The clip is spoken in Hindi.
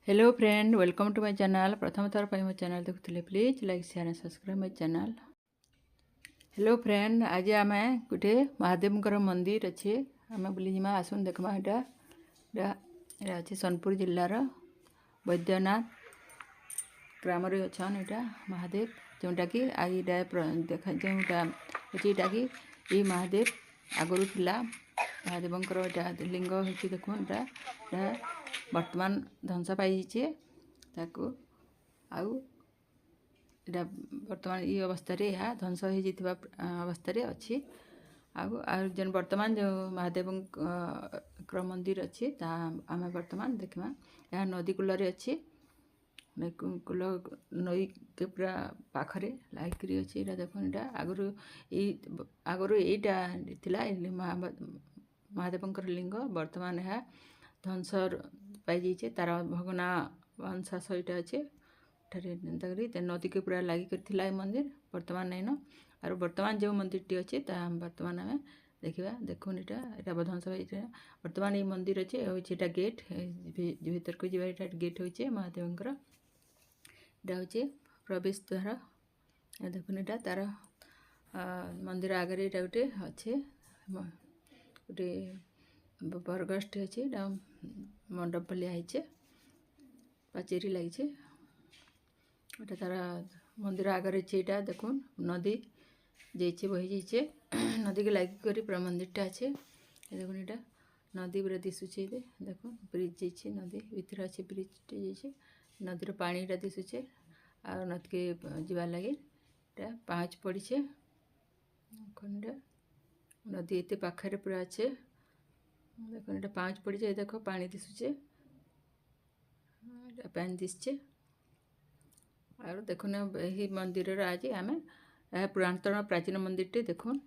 Hello friend, welcome to my channel. प्रथम थर पर मो चैनल देखुले please like share and subscribe my channel. Hello friend, आज आम गोटे महादेव मंदिर अच्छे आम बुलीजिमा आसन देखमा। यहाँ अच्छे सोनपुर जिलार वैद्यनाथ ग्राम अच्छा यहाँ महादेव जोटा कि देखा जोटा अच्छे कि ये महादेव आगुरी थिला महादेवंकर लिंग हो देखा वर्तमान ध्वंस पाइचे ताकू आउ इटा वर्तमान ये अवस्था यह ध्वंस हो अवस्था अच्छी जन वर्तमान जो महादेव मंदिर अच्छी आम वर्तमान देखा यह नदी कूल अच्छी कूल नई के पूरा पाखरे लाइक अच्छी देख आगुरी यहीटा महादेवंकर लिंग वर्तमान यह ध्वंस पाई तार भगना वंशाश यहाँ अच्छे नदी के पूरा लगी मंदिर वर्तमान नाइन और वर्तमान जो मंदिर टी अच्छे वर्तमान आम देखा देखुन यहाँ ध्वंस वर्तमान ये मंदिर अच्छे होता गेट भीतर को जी गेट हो महादेवंकर यहाँ हूँ प्रवेश द्वार देखुन यहाँ तार मंदिर आगे यहाँ गोटे अच्छे गोटे बरगछटे अच्छे मंडप लियाचे पाचेरी लगी तार मंदिर आगे यहाँ देख नदी जाइए बही जाइए नदी के लगिक पूरा मंदिरटा अच्छे देखो यहाँ नदी पूरा दिशुचे देख ब्रिज जाइए नदी भीतर अच्छे ब्रिज जाइए नदीर पानीटा दिशुचे आ नदी के जीवार लगे पाँच पड़े नदी एत पाखे पूरा अच्छे देख ये पाँच पड़ी जाए देख पानी दिशुचे पानी दिशे और देखुन यही मंदिर आज आम पुरातन प्राचीन मंदिर टे देखुन।